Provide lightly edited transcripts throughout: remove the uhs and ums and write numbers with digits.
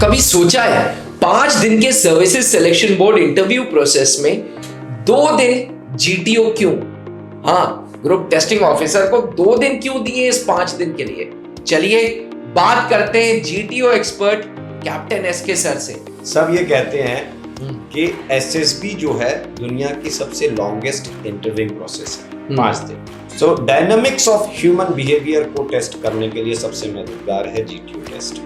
कभी सोचा है 5 दिन के services selection board interview process में 2 दिन जीटीओ क्यों? हाँ, ग्रुप टेस्टिंग ऑफिसर को 2 दिन क्यों दिए इस 5 दिन के लिए? चलिए बात करते हैं GTO expert captain SK sir से। सब ये कहते हैं कि एसएसबी जो है दुनिया की सबसे लॉन्गेस्ट इंटरव्यू प्रोसेस है, 5 दिन। सो डायनामिक्स ऑफ ह्यूमन बिहेवियर को टेस्ट करने के लिए सबसे मददगार है जीटीओ टेस्ट,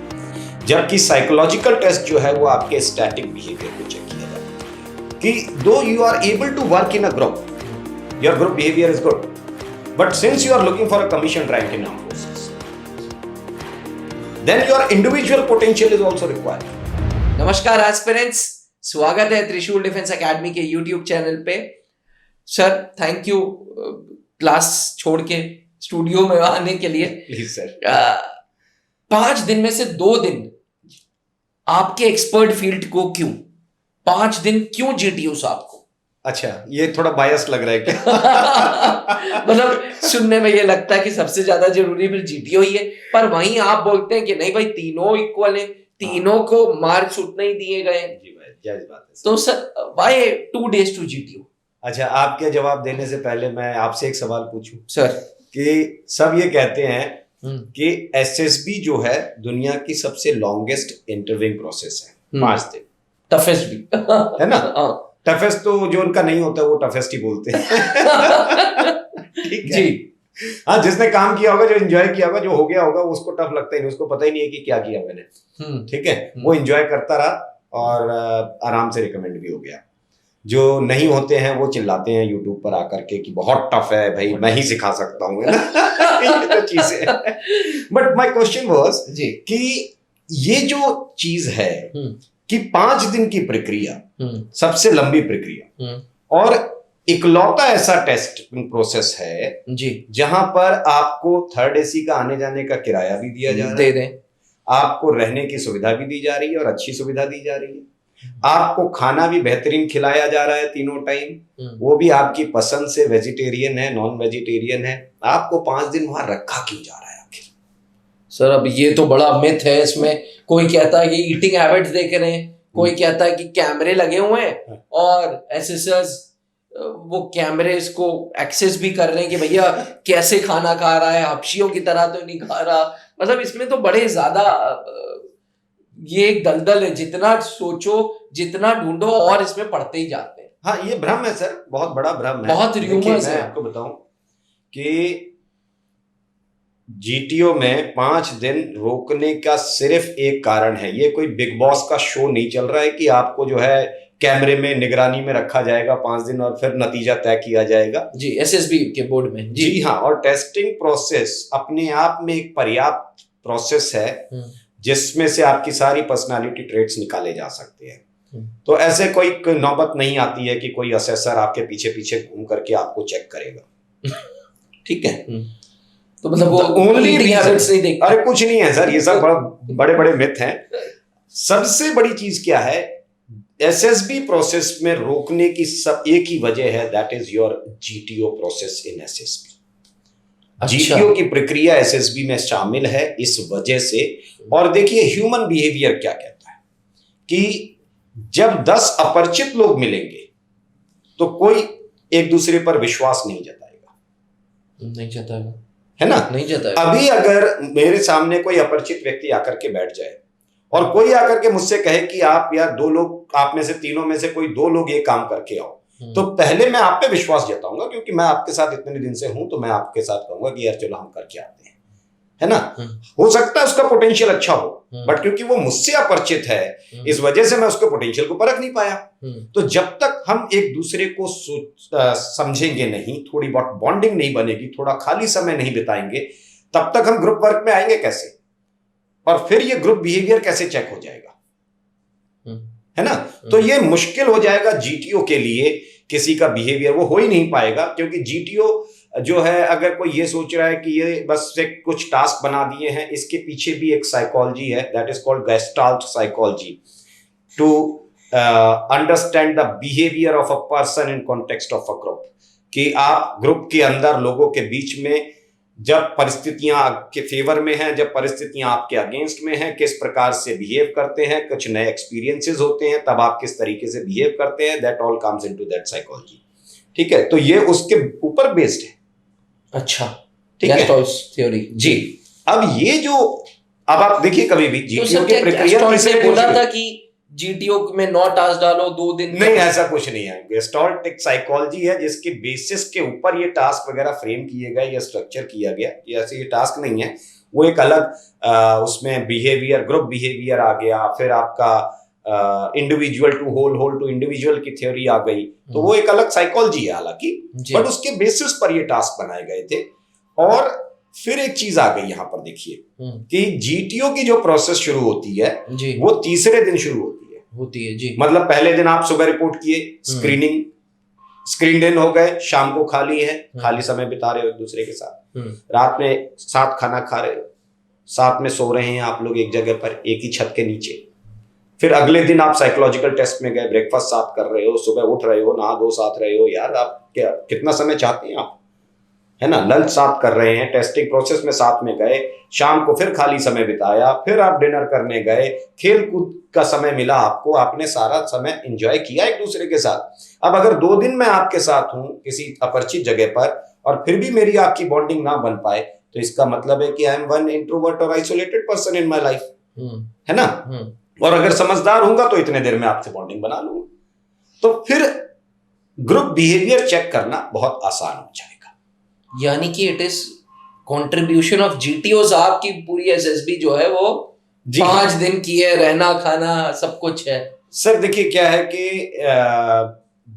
जबकि साइकोलॉजिकल टेस्ट जो है वो आपके स्टैटिक बिहेवियर को चेक किया जाता है कि though you are able to work in a group, your group behaviour is good, but since you are looking for a commission rank in armed forces, then your individual potential is also required. नमस्कार aspirants, स्वागत है Trishul defence academy के YouTube channel पे। Sir thank you class छोड़ के studio में आने के लिए। Please sir. 5 दिन में से 2 दिन आपके एक्सपर्ट फील्ड को क्यों? 5 दिन क्यों जीटीओ साहब को? अच्छा, ये थोड़ा बायस लग रहा है क्या? मतलब सुनने में ये लगता है कि सबसे ज्यादा जरूरी फिर जीटीओ ही है, पर वहीं आप बोलते हैं कि नहीं भाई तीनों इक्वल है, तीनों को मार्क्स उतने ही दिए गए हैं। जी भाई, जायज बात है। तो sir why 2 days to GTO? अच्छा, आपके जवाब देने से पहले मैं आपसे एक सवाल पूछूं सर कि सब ये कहते हैं कि एसएसबी जो है दुनिया की सबसे लॉन्गेस्ट इंटरव्यूइंग प्रोसेस है, 5 दिन। टफेस्ट भी है ना? हाँ टफेस्ट तो जो उनका नहीं होता वो टफेस्ट ही बोलते हैं। ठीक है जी। हाँ, जिसने काम किया होगा, जो एंजॉय किया होगा, जो हो गया होगा, उसको टफ लगता ही नहीं, उसको पता ही नहीं है कि क्या किया मैंने। ठीक है, वो एंजॉय करता रहा और आराम से रिकमेंड भी हो गया। जो नहीं होते हैं वो चिल्लाते हैं यूट्यूब पर आकर के कि बहुत टफ है भाई, मैं ही सिखा सकता हूँ, है ना? ये तो चीजें। बट माय क्वेश्चन वाज जी कि ये जो चीज है कि 5 दिन की प्रक्रिया सबसे लंबी प्रक्रिया और इकलौता ऐसा टेस्टिंग प्रोसेस है जी जहां पर आपको 3rd एसी का आने जाने का किराया भी दिया जा रहा दे है, दें, आपको रहने की सुविधा भी दी जा रही है और अच्छी सुविधा दी जा रही है, आपको खाना भी बेहतरीन खिलाया जा रहा है तीनों टाइम, वो भी आपकी पसंद से, वेजिटेरियन है, नॉन वेजिटेरियन है। आपको 5 दिन वहां रखा क्यों जा रहा है आखिर? सर अब ये तो बड़ा मिथ है इसमें। कोई कहता है कि ईटिंग हैबिट्स देख रहे हैं, कोई कहता है कि कैमरे लगे हुए हैं और एसएसएस वो कैमरे को एक्सेस भी कर रहे हैं कि भैया कैसे खाना खा रहा है, हबशियों की तरह तो नहीं खा रहा। मतलब इसमें तो बड़े ज्यादा ये एक दलदल है, जितना सोचो जितना ढूंढो और इसमें पढ़ते ही जाते हैं। हाँ, ये भ्रम है सर, बहुत बड़ा भ्रम है। बहुत रूमर्स है। मैं आपको बताऊं कि जीटीओ में 5 दिन रोकने का सिर्फ एक कारण है। ये कोई बिग बॉस का शो नहीं चल रहा है कि आपको जो है कैमरे में निगरानी में रखा जाएगा 5 दिन और फिर नतीजा तय किया जाएगा। जी एसएसबी के बोर्ड में। जी हाँ, और टेस्टिंग प्रोसेस अपने आप में एक पर्याप्त प्रोसेस है जिसमें से आपकी सारी पर्सनालिटी ट्रेट्स निकाले जा सकते हैं। तो ऐसे कोई नौबत नहीं आती है कि कोई असेसर आपके पीछे पीछे घूम करके आपको चेक करेगा। ठीक है, तो मतलब वो ओनली हैबिट्स नहीं देखते। अरे कुछ नहीं है सर, ये सब बड़े बड़े मिथ हैं। सबसे बड़ी चीज क्या है एसएसबी प्रोसेस में रोकने की? सब एक ही वजह है, that is your GTO process in SSB. GTO की प्रक्रिया एसएसबी में शामिल है इस वजह से। और देखिए ह्यूमन बिहेवियर क्या कहता है कि जब 10 अपरिचित लोग मिलेंगे तो कोई एक दूसरे पर विश्वास नहीं जताएगा, है ना? नहीं जताएगा। अभी अगर मेरे सामने कोई अपरिचित व्यक्ति आकर के बैठ जाए और कोई आकर के मुझसे कहे कि आप यार 2 लोग, आप में से तीनों में से कोई 2 लोग ये काम करके आओ, तो पहले मैं आप पे विश्वास जताऊंगा क्योंकि मैं आपके साथ इतने दिन से हूं, तो मैं आपके साथ कहूंगा कि यार चलो हम करके आते हैं, है ना? हो सकता है उसका पोटेंशियल अच्छा हो, बट क्योंकि वो मुझसे अपरिचित है इस वजह से मैं उसके पोटेंशियल को परख नहीं पाया। तो जब तक हम एक दूसरे को समझेंगे नहीं, थोड़ी बहुत बॉन्डिंग नहीं बनेगी, थोड़ा खाली समय नहीं बिताएंगे, तब तक हम ग्रुप वर्क में आएंगे कैसे? और फिर ये ग्रुप बिहेवियर कैसे चेक हो जाएगा, है ना? तो ये मुश्किल हो जाएगा जीटीओ के लिए। किसी का बिहेवियर वो हो ही नहीं पाएगा क्योंकि जीटीओ जो है, अगर कोई ये सोच रहा है कि ये बस से कुछ टास्क बना दिए हैं, इसके पीछे भी एक साइकोलॉजी है, that is called gestalt psychology, to understand the behaviour of a person in context of a group. कि आप ग्रुप के अंदर लोगों के बीच में जब परिस्थितियां आपके फेवर में हैं, जब परिस्थितियां आपके अगेंस्ट में हैं, किस प्रकार से बिहेव करते हैं, कुछ नए एक्सपीरियंसेस होते हैं, तब आप किस तरीके से बिहेव करते हैं, that all comes into that psychology. ठीक है, तो ये उसके ऊपर बेस्ड है। अच्छा, ठीक है, थ्योरी जी। अब ये जो, अब आप देखिए कभी भी जीटीओ तो की प्रक्रिया ने बोला था कि जीटीओ में 9 टास्क डालो 2 दिन, नहीं ऐसा कुछ नहीं है। गेस्टाल्ट एक साइकोलॉजी है जिसके बेसिस के ऊपर ये टास्क वगैरह फ्रेम किए गए या स्ट्रक्चर किया गया। ये ऐसे ये टास्क नहीं है, वो एक अलग उसमें बिहेवियर, ग्रुप बिहेवियर आ गया, फिर आपका individual to whole to individual की थ्योरी आ गई, तो वो एक अलग साइकोलॉजी है हालांकि, बट उसके बेसिस पर ये टास्क बनाए गए थे। और फिर एक चीज आ गई यहाँ पर देखिए कि जीटीओ की जो प्रोसेस शुरू होती है वो तीसरे दिन शुरू होती है जी। मतलब पहले दिन आप सुबह रिपोर्ट किए, स्क्रीन इन हो गए, शाम को खाली है, खाली समय बिता रहे हो एक दूसरे के साथ, रात में साथ खाना खा रहे हो, साथ में सो रहे हैं आप लोग एक जगह पर एक ही छत के नीचे। फिर अगले दिन आप साइकोलॉजिकल टेस्ट में गए, ब्रेकफास्ट साथ कर रहे हो, सुबह उठ रहे हो, नहा धो साथ रहे हो। यार आप क्या कितना समय चाहते हैं आप, है ना, लंच साथ कर रहे हैं, टेस्टिंग प्रोसेस में साथ में गए, शाम को फिर खाली समय बिताया, फिर आप डिनर करने गए, खेल कूद का समय मिला आपको, आपने सारा समय एंजॉय किया एक दूसरे के साथ। अब अगर 2 दिन मैं आपके साथ हूं किसी अपरिचित जगह पर और फिर भी मेरी आपकी बॉन्डिंग ना बन पाए, तो इसका मतलब है कि आई एम वन इंट्रोवर्ट और isolated person in my life, है ना। और अगर समझदार होऊंगा तो इतने देर में आपसे बॉन्डिंग बना लूंगा। तो फिर ग्रुप बिहेवियर चेक करना बहुत आसान हो जाएगा। यानी कि it is contribution of GTO साहब की पूरी एसएसबी जो है वो 5 दिन की है, रहना खाना सब कुछ है। सर देखिए क्या है कि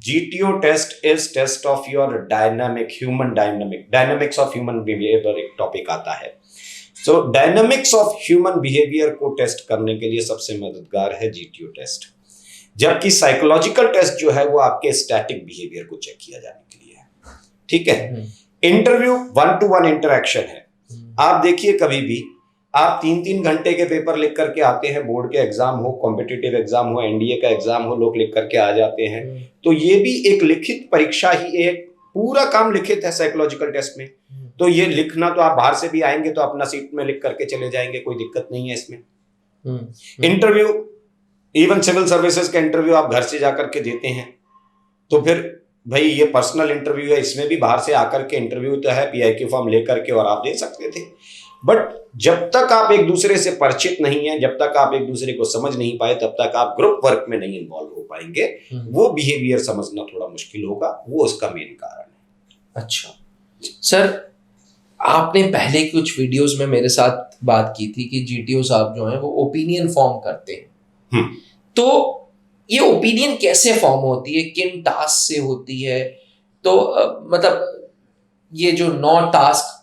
GTO test is test of your dynamics of human behaviour, एक टॉपिक आता है। So dynamics of human behaviour को टेस्ट करने के लिए सबसे मददगार है जीटीओ टेस्ट, जबकि साइकोलॉजिकल टेस्ट जो है वो आपके स्टैटिक बिहेवियर को चेक किया जाने के लिए है। ठीक है, इंटरव्यू 1-to-1 इंटरेक्शन है। आप देखिए कभी भी आप 3-3 घंटे के पेपर लिख करके आते हैं, बोर्ड के एग्जाम हो, कॉम्पिटिटिव एग्जाम हो, एनडीए का एग्जाम हो, लोग लिख करके आ जाते हैं। तो ये भी एक लिखित परीक्षा ही, एक पूरा काम लिखित है साइकोलॉजिकल टेस्ट में। तो ये लिखना तो आप बाहर से भी आएंगे तो अपना सीट में लिख करके चले जाएंगे, कोई दिक्कत नहीं है इसमें। इंटरव्यू, इवन सिविल सर्विसेज का इंटरव्यू आप घर से जाकर के देते हैं, तो फिर भाई ये पर्सनल इंटरव्यू है, इसमें भी बाहर से आकर के इंटरव्यू तो है, पीआईक्यू फॉर्म लेकर के और आप दे सकते थे। बट जब तक आप एक दूसरे से परिचित नहीं है, जब तक आप एक दूसरे को समझ नहीं पाए, तब तक आप ग्रुप वर्क में नहीं इन्वॉल्व हो पाएंगे। वो बिहेवियर समझना थोड़ा मुश्किल होगा, वो उसका मेन कारण है। अच्छा सर, आपने पहले कुछ वीडियोस में मेरे साथ बात की थी कि जीटीओ साहब जो हैं वो ओपिनियन फॉर्म करते हैं। तो ये ओपिनियन कैसे फॉर्म होती है, किन टास्क से होती है? तो मतलब ये जो 9 टास्क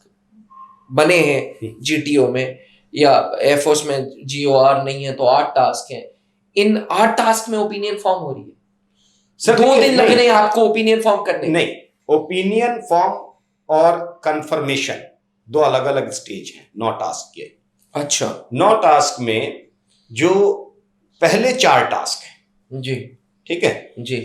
बने हैं जीटीओ में या एयरफोर्स में जीओआर नहीं है तो 8 टास्क हैं, इन 8 टास्क में ओपिनियन फॉर्म हो रही है सर? 2 दिन लग रहे हैं आपको ओपिनियन फॉर्म करने? नहीं, ओपिनियन फॉर्म और कंफर्मेशन 2 अलग अलग स्टेज हैं 9 टास्क के। अच्छा, 9 टास्क में जो पहले 4 टास्क हैं जी, ठीक है जी,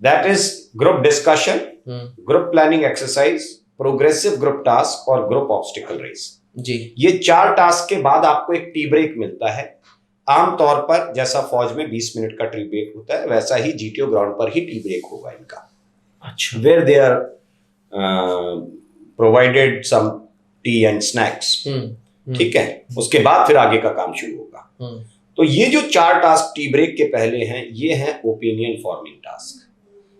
that is group discussion, group planning exercise, progressive group task और ग्रुप ऑब्स्टिकल रेस जी। ये 4 टास्क के बाद आपको एक टी ब्रेक मिलता है। आमतौर पर जैसा फौज में 20 मिनट का टी ब्रेक होता है, वैसा ही जीटीओ ग्राउंड पर ही टी ब्रेक होगा इनका। अच्छा, where they are provided some tea and snacks. ठीक है, उसके बाद फिर आगे का काम शुरू होगा। तो ये जो 4 टास्क टी ब्रेक के पहले हैं, ये हैं ओपिनियन फॉर्मिंग टास्क।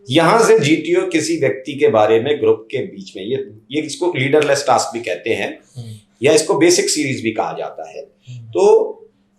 यहां से जीटीओ किसी व्यक्ति के बारे में ग्रुप के बीच में, ये इसको लीडरलेस टास्क भी कहते हैं या इसको बेसिक सीरीज भी कहा जाता है। तो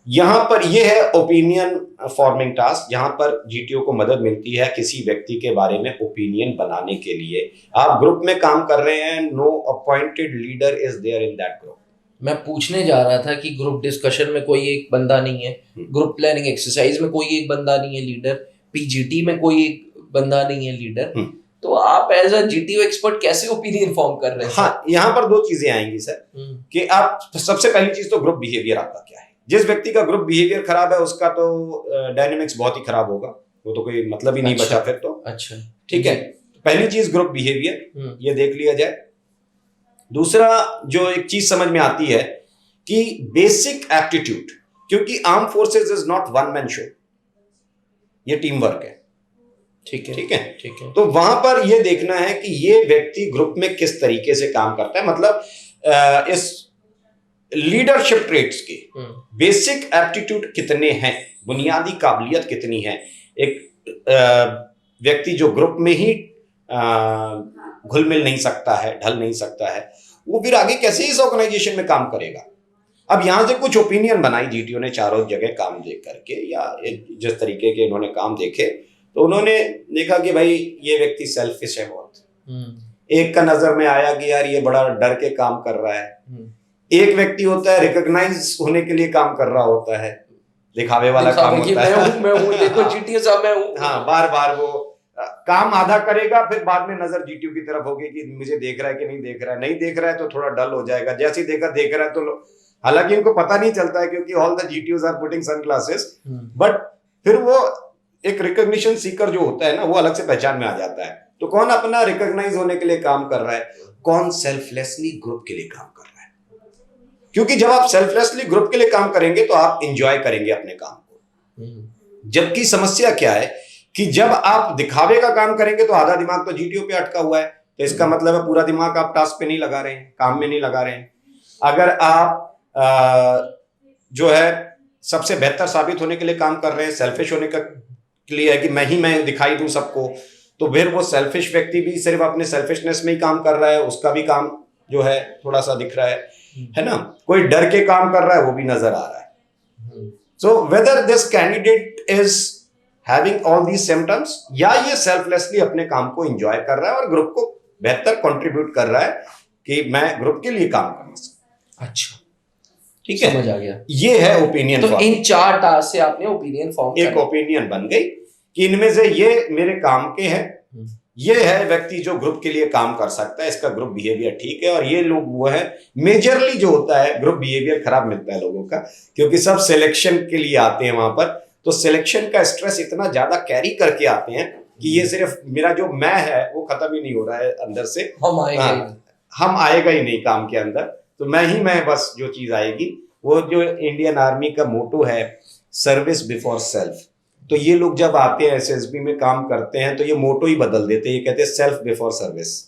यहां पर ये है ओपिनियन फॉर्मिंग टास्क, जहां पर जीटीओ को मदद मिलती है किसी व्यक्ति के बारे में ओपिनियन बनाने के लिए। आप ग्रुप में काम कर रहे हैं, no appointed leader is there in that group. मैं पूछने जा रहा था कि ग्रुप डिस्कशन में कोई एक बंदा नहीं है, ग्रुप प्लानिंग एक्सरसाइज में कोई एक बंदा नहीं है लीडर, पीजीटी में कोई एक बंदा नहीं है लीडर, तो आप एज अ जीटीओ एक्सपर्ट कैसे ओपिनियन फॉर्म कर रहे हैं? हाँ, यहाँ पर 2 चीजें आएंगी सर कि आप सबसे पहली चीज तो ग्रुप बिहेवियर आपका क्या है। जिस व्यक्ति का ग्रुप बिहेवियर खराब है उसका तो डायनेमिक्स बहुत ही खराब होगा, वो तो कोई मतलब ही नहीं बचा फिर तो। अच्छा, ठीक है, पहली चीज ग्रुप बिहेवियर, ये देख लिया जाए। दूसरा जो एक चीज समझ में आती है कि बेसिक एप्टीट्यूड, क्योंकि arm forces is not one man show, ये टीम वर्क है। ठीक है, ठीक है, ठीक है। तो वहां पर यह देखना है कि ये व्यक्ति ग्रुप में किस तरीके से काम करता है, मतलब इस लीडरशिप ट्रेट्स की बेसिक एप्टीट्यूड कितने हैं, बुनियादी काबिलियत कितनी है। एक व्यक्ति जो ग्रुप में ही घुल मिल नहीं सकता है, ढल नहीं सकता है, वो फिर आगे कैसे इस ऑर्गेनाइजेशन में काम करेगा। अब यहां से कुछ ओपिनियन बनाई जीटीओ ने चारों जगह काम देख करके, या जिस तरीके के इन्होंने काम देखे, तो उन्होंने देखा कि भाई ये व्यक्ति सेल्फिश है बहुत। एक का नजर में आया कि यार ये बड़ा डर के काम कर रहा है। एक व्यक्ति होता है रिकॉग्नाइज होने के लिए काम कर रहा होता है, दिखावे वाला काम होता है। मैं हूं, देखो जीटीओ साहब मैं हूं। हाँ, बार बार वो काम आधा करेगा, फिर बाद में नजर जीटीओ की तरफ होगी कि मुझे देख रहा है कि नहीं देख रहा है। नहीं देख रहा है तो थोड़ा डल हो जाएगा, जैसे ही देखा देख रहा है तो हालांकि इनको पता नहीं चलता है क्योंकि all the GTOs are putting sunglasses, but फिर वो एक रिकॉग्निशन सीकर जो होता है ना, वो अलग से पहचान में आ जाता है। तो कौन अपना रिकॉग्नाइज होने के लिए काम कर रहा है, कौन सेल्फलेसली ग्रुप के लिए काम कर रहा है। क्योंकि जब आप सेल्फलेसली ग्रुप के लिए काम करेंगे तो आप इंजॉय करेंगे अपने काम को। जबकि समस्या क्या है कि जब आप दिखावे का काम करेंगे तो आधा दिमाग तो जीटीओ पे अटका हुआ है, तो इसका मतलब है पूरा दिमाग आप टास्क पे नहीं लगा रहे हैं, काम में नहीं लगा रहे हैं। अगर आप जो है सबसे बेहतर साबित होने के लिए काम कर रहे हैं, सेल्फिश होने के लिए है कि मैं दिखाई दूं सबको, तो फिर वो सेल्फिश व्यक्ति भी सिर्फ अपने सेल्फिशनेस में ही काम कर रहा है, उसका भी काम जो है थोड़ा सा दिख रहा है ना। कोई डर के काम कर रहा है, वो भी नजर आ रहा है। So whether this candidate is having all these symptoms, या ये सेल्फलेसली अपने काम को एंजॉय कर रहा है और ग्रुप को बेहतर कंट्रीब्यूट कर रहा है कि मैं ग्रुप के लिए काम करना सकता। अच्छा, ठीक है, समझ आ गया। ये है ओपिनियन। तो इन 4 टास्क से आपने ओपिनियन फॉर्म एक ओपिनियन बन गई कि इनमें से ये मेरे काम के हैं, ये है व्यक्ति जो ग्रुप के लिए काम कर सकता है, इसका ग्रुप बिहेवियर ठीक है, और ये लोग वो है। मेजरली जो होता है ग्रुप बिहेवियर खराब मिलता है लोगों का, क्योंकि सब सिलेक्शन के लिए आते हैं वहां पर, तो सिलेक्शन का स्ट्रेस इतना ज्यादा कैरी करके आते हैं कि ये सिर्फ मेरा जो मैं है वो खत्म ही नहीं हो रहा है अंदर से, हम आएगा ही नहीं काम के अंदर, तो मैं बस जो चीज आएगी वो जो इंडियन आर्मी का मोटो है, सर्विस बिफोर सेल्फ। तो ये लोग जब आते हैं एसएसबी में काम करते हैं तो ये मोटो ही बदल देते हैं, ये कहते हैं सेल्फ बिफोर सर्विस।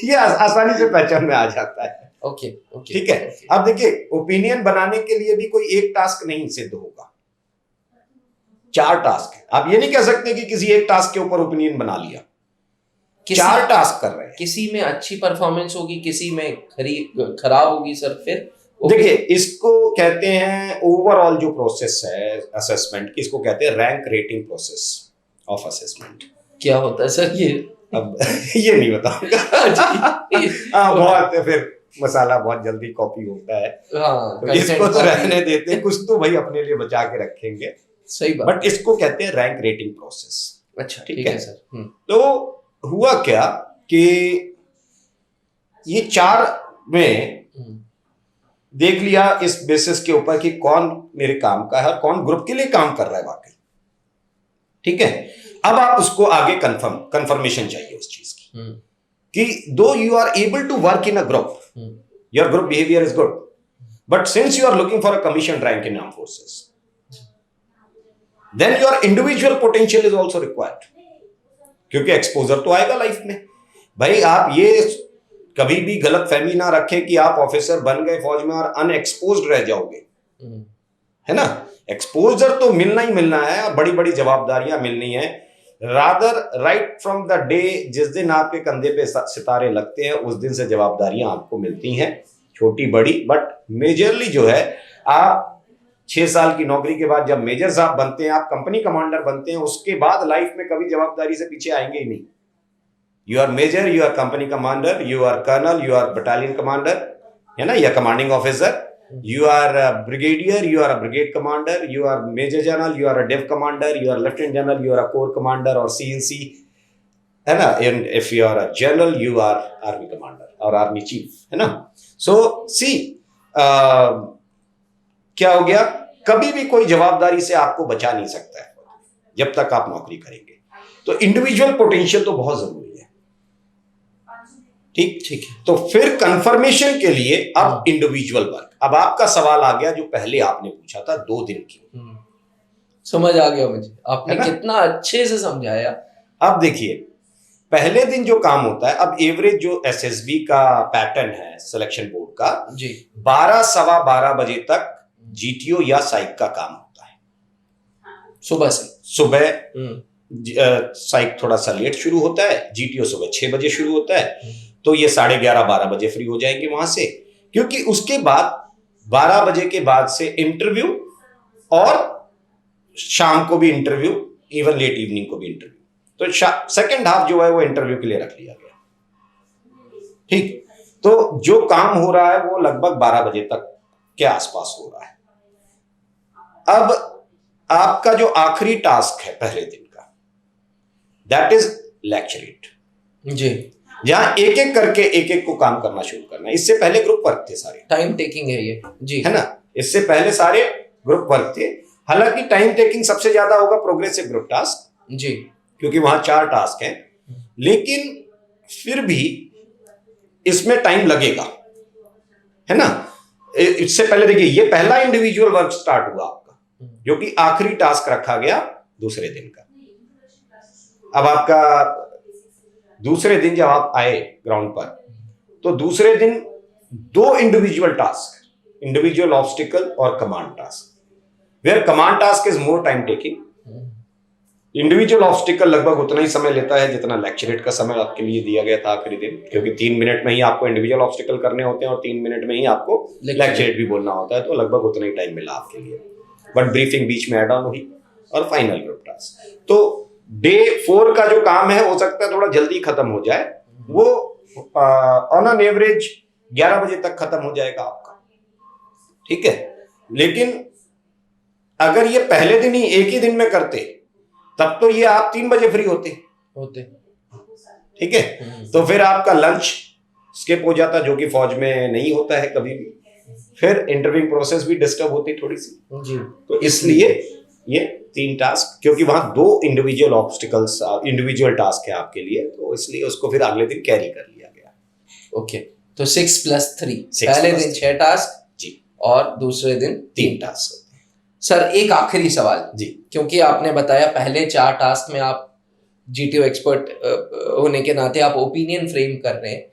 ये आसानी से पहचान में आ जाता है। ओके, ठीक है। अब देखिए, ओपिनियन बनाने के लिए भी कोई एक टास्क नहीं सिद्ध होगा, 4 टास्क है। आप ये नहीं कह सकते कि किसी एक टास्क के ऊपर ओपिनियन बना लिया, 4 टास्क कर रहे हैं। किसी में अच्छी परफॉर्मेंस होगी, किसी में खराब होगी सर। फिर देखिए, इसको कहते हैं ओवरऑल जो प्रोसेस है असेसमेंट की, इसको कहते हैं rank rating process of assessment. क्या होता है सर ये? अब ये नहीं बताऊंगा। बहुत फिर मसाला बहुत जल्दी कॉपी होता है। तो इसको तो रहने देते हैं, कुछ तो भाई अपने लिए बचा के रखेंगे। सही बात। बट इसको कहते हैं रैंक रेटिंग प्रोसेस। अच्छा, ठीक है सर। तो हुआ क्या कि ये 4 में देख लिया इस बेसिस के ऊपर कि कौन मेरे काम का है और कौन ग्रुप के लिए काम कर रहा है वाकई। ठीक है, अब आप उसको आगे कंफर्मेशन चाहिए उस चीज की कि though you are able to work in a group, your group behaviour is good, but since you are looking for a commission rank in arm forces, then your individual potential is also required. क्योंकि exposure तो आएगा life में भाई। आप ये कभी भी गलत फहमी ना रखें कि आप ऑफिसर बन गए फौज में और अनएक्सपोज्ड रह जाओगे, है ना। एक्सपोजर तो मिलना ही मिलना है और बड़ी बड़ी जवाबदारियां मिलनी है। Rather right from the day जिस दिन आपके कंधे पे सितारे लगते हैं उस दिन से जवाबदारियां आपको मिलती हैं, छोटी बड़ी। बट मेजरली जो है, आप 6 साल की नौकरी के बाद जब मेजर साहब बनते हैं, आप कंपनी कमांडर बनते हैं, उसके बाद लाइफ में कभी जवाबदारी से पीछे आएंगे ही नहीं। You are major, you are company commander, you are colonel, you are battalion commander, है ना, या commanding officer, you are brigadier, you are a brigade commander, you are major general, you are a div commander, you are lieutenant general, you are a corps commander और CNC, है ना। And if you are a general, you are army commander और army chief, है ना। सो सी क्या हो गया, कभी भी कोई जवाबदारी से आपको बचा नहीं सकता है जब तक आप नौकरी करेंगे। तो इंडिविजुअल पोटेंशियल तो बहुत जरूरी है। ठीक ठीक है। तो फिर कंफर्मेशन के लिए अब इंडिविजुअल वर्क। अब आपका सवाल आ गया जो पहले आपने पूछा था 2 दिन की। समझ आ गया मुझे, आपने कितना अच्छे से समझाया। अब देखिए पहले दिन जो काम होता है, अब एवरेज जो एसएसबी का पैटर्न है सिलेक्शन बोर्ड का जी, 12 सवा 12 बजे तक जीटीओ या साइक का काम होता है सुबह से। सुबह साइक थोड़ा सा लेट शुरू होता है, जीटीओ सुबह 6 बजे शुरू होता है, तो ये 11:30-12 बजे फ्री हो जाएंगे वहां से, क्योंकि उसके बाद 12 बजे के बाद से इंटरव्यू और शाम को भी इंटरव्यू, इवन लेट इवनिंग को भी इंटरव्यू। तो सेकंड हाफ जो है वो इंटरव्यू के लिए रख लिया गया। ठीक, तो जो काम हो रहा है वो लगभग 12 बजे तक के आसपास हो रहा है। अब आपका जो आखिरी टास्क है पहले दिन का, दैट इज लेक्चरेट जी, जहां एक एक करके एक एक को काम करना शुरू करना है। इससे पहले ग्रुप वर्क थे सारे, टाइम टेकिंग है ये जी, है ना, इससे पहले सारे ग्रुप वर्क थे। हालांकि टाइम टेकिंग सबसे ज्यादा होगा प्रोग्रेसिव ग्रुप टास्क जी, क्योंकि वहां 4 टास्क हैं, लेकिन फिर भी इसमें टाइम लगेगा, है ना। इससे पहले देखिए ये पहला इंडिविजुअल वर्क स्टार्ट हुआ आपका, जो कि आखिरी टास्क रखा गया दूसरे दिन का। अब आपका दूसरे दिन जब आप आए ग्राउंड पर, तो दूसरे दिन 2 इंडिविजुअल टास्क, इंडिविजुअल ऑब्स्टिकल और command task, where command task is more time taking. Individual obstacle लगभग उतना ही समय लेता है जितना लेक्चरेट का समय आपके लिए दिया गया था आखिरी दिन, क्योंकि 3 मिनट में ही आपको इंडिविजुअल ऑब्स्टिकल करने होते हैं और 3 मिनट में ही आपको लेक्चरेट भी बोलना होता है, तो लगभग उतना ही टाइम मिला आपके लिए। बट ब्रीफिंग बीच में ऐड ऑन हुई और फाइनल ग्रुप टास्क। तो डे 4 का जो काम है हो सकता है थोड़ा जल्दी खत्म हो जाए, वो ऑन एन एवरेज 11 बजे तक खत्म हो जाएगा आपका, ठीक है। लेकिन अगर ये पहले दिन ही एक ही दिन में करते तब तो ये आप 3 बजे फ्री होते, ठीक है। तो फिर आपका लंच स्किप हो जाता, जो कि फौज में नहीं होता है कभी भी। फिर इंटरव्यूइंग प्रोसेस भी डिस्टर्ब होती थोड़ी सी जी। तो इसलिए ये 3 टास्क, क्योंकि वहां 2 इंडिविजुअल ऑब्स्टिकल्स, इंडिविजुअल टास्क है आपके लिए, तो इसलिए उसको फिर अगले दिन कैरी कर लिया गया। ओके, तो 6+3, पहले दिन 6 टास्क जी और दूसरे दिन 3 टास्क। सर एक आखिरी सवाल जी, क्योंकि आपने बताया पहले 4 टास्क में आप जीटीओ एक्सपर्ट होने के नाते आप ओपिनियन फ्रेम कर रहे हैं,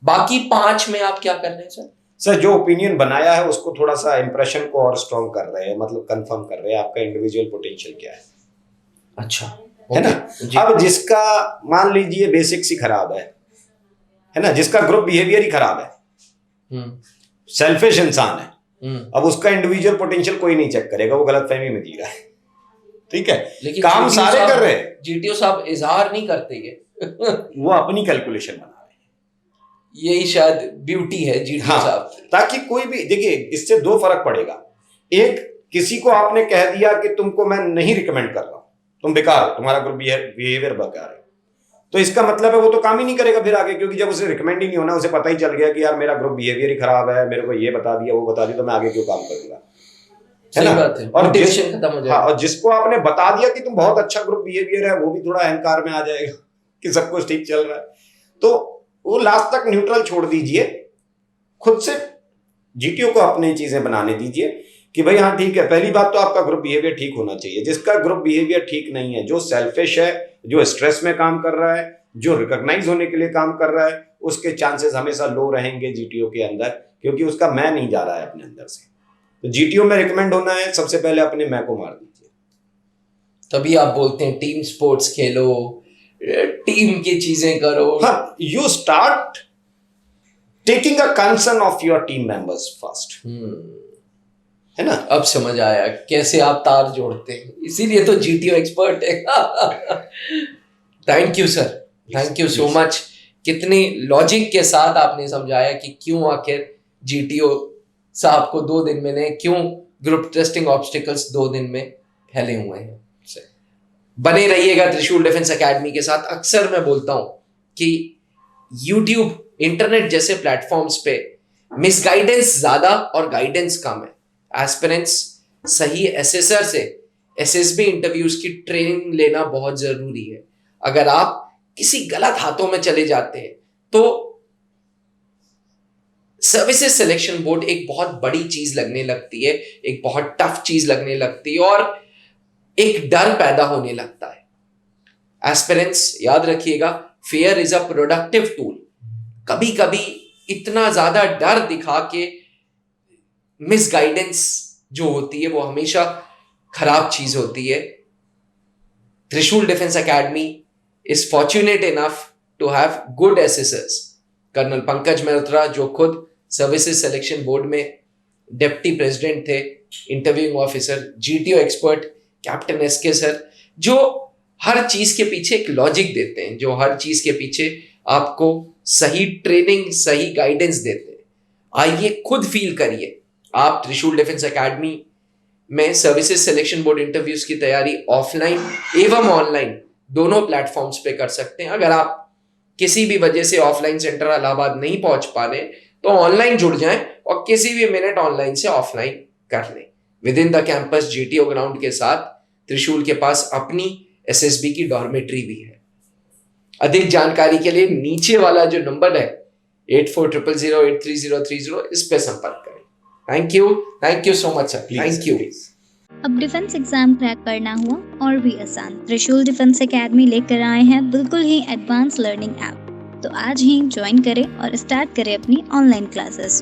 बाकी 5 में आप क्या कर रहे हैं सर? सर जो ओपिनियन बनाया है उसको थोड़ा सा इंप्रेशन को और स्ट्रॉन्ग कर रहे हैं, मतलब कंफर्म कर रहे हैं आपका इंडिविजुअल पोटेंशियल क्या है। अच्छा, है ना। अब जिसका मान लीजिए बेसिक्स ही खराब है ना, जिसका ग्रुप बिहेवियर ही खराब है, सेल्फिश इंसान है, अब उसका इंडिविजुअल पोटेंशियल कोई नहीं चेक करेगा, वो गलतफहमी में जी रहा है, ठीक है। लेकिन काम सारे कर रहे हैं, जीटीओ साहब इजहार नहीं करते ये वो अपनी कैलकुलेशन बना रहे हैं, यही शायद ब्यूटी है जीटीओ साहब। ताकि कोई भी देखिए, इससे 2 फर्क पड़ेगा। एक, किसी को आपने कह दिया कि तुमको मैं नहीं रिकमेंड कर रहा हूं, तुम बेकार हो, तुम्हारा ग्रुप बिहेवियर बेकार है, तो इसका मतलब है वो तो काम ही नहीं करेगा फिर आगे, क्योंकि जब उसे रिकमेंड ही नहीं होना, उसे पता ही चल गया कि यार मेरा ग्रुप बिहेवियर ही खराब है, मेरे को ये बता दिया वो बता दिया, तो मैं आगे क्यों काम करूंगा, है ना। और मोटिवेशन खत्म हो जाएगा। और जिसको आपने बता दिया कि तुम बहुत अच्छा ग्रुप बिहेवियर है, वो भी थोड़ा अहंकार में आ जाएगा कि सब कुछ ठीक चल रहा है, तो वो लास्ट तक न्यूट्रल छोड़ दीजिए, खुद से जीटीओ को अपनी चीजें बनाने दीजिए कि भाई हाँ ठीक है। पहली बात तो आपका ग्रुप बिहेवियर ठीक होना चाहिए। जिसका ग्रुप बिहेवियर ठीक नहीं है, जो सेल्फिश है, जो स्ट्रेस में काम कर रहा है, जो रिकॉग्नाइज होने के लिए काम कर रहा है, उसके चांसेस हमेशा लो रहेंगे जीटीओ के अंदर, क्योंकि उसका मैं नहीं जा रहा है अपने अंदर से। तो जीटीओ में रिकमेंड होना है, सबसे पहले अपने मैं को मार दीजिए, तभी आप बोलते हैं टीम स्पोर्ट्स खेलो, टीम की चीजें करो। हाँ, you start taking a concern of your team members first, है ना। अब समझ आया कैसे आप तार जोड़ते हैं, इसीलिए तो जीटीओ एक्सपर्ट है। Thank you sir, thank you so much. कितनी लॉजिक के साथ आपने समझाया कि क्यों आखिर जीटीओ साहब को 2 दिन में, क्यों ग्रुप टेस्टिंग ऑब्स्टिकल्स 2 दिन में फैले हुए हैं। बने रहिएगा त्रिशूल डिफेंस एकेडमी के साथ। अक्सर मैं बोलता हूं कि यूट्यूब, इंटरनेट जैसे प्लेटफॉर्म्स पे मिसगाइडेंस ज्यादा और गाइडेंस कम है। एस्पिरेंट्स सही एसेसर से एसएसबी इंटरव्यूज की ट्रेनिंग लेना बहुत जरूरी है। अगर आप किसी गलत हाथों में चले जाते हैं तो सर्विसेज सिलेक्शन बोर्ड एक बहुत बड़ी चीज लगने लगती है, एक बहुत टफ चीज लगने लगती है और एक डर पैदा होने लगता है। एस्पिरेंट्स याद रखिएगा, fair is a productive tool. कभी कभी इतना ज्यादा डर दिखा के मिसगाइडेंस जो होती है वो हमेशा खराब चीज होती है। Trishul defence academy is fortunate enough to have good assessors. Colonel Pankaj Mehtra जो खुद सर्विसेज सिलेक्शन बोर्ड में डिप्टी प्रेसिडेंट थे, interviewing officer, GTO expert captain SK sir, जो हर चीज के पीछे एक लॉजिक देते हैं, जो हर चीज के पीछे आपको सही ट्रेनिंग, सही गाइडेंस देते हैं। आइए खुद फील करिए। आप त्रिशूल डिफेंस एकेडमी में सर्विसेज सिलेक्शन बोर्ड इंटरव्यूज की तैयारी ऑफलाइन एवं ऑनलाइन दोनों प्लेटफॉर्म्स पे कर सकते हैं। अगर आप किसी भी वजह से ऑफलाइन सेंटर इलाहाबाद नहीं पहुंच पा रहे तो ऑनलाइन जुड़ जाएं और किसी भी मिनट ऑनलाइन से ऑफलाइन कर लें। With in the campus GTO ground के साथ त्रिशूल के पास अपनी एसएसबी की डॉर्मेट्री भी है। अधिक जानकारी के लिए नीचे वाला जो नंबर है 8400083030 इस पे संपर्क करें। Thank you so much sir, thank you. अब डिफेंस एग्जाम क्रैक करना हुआ और भी आसान, त्रिशूल डिफेंस एकेडमी लेकर आए हैं बिल्कुल ही एडवांस लर्निंग ऐप। तो आज ही ज्वाइन करें और स्टार्ट करें अपनी ऑनलाइन क्लासेस।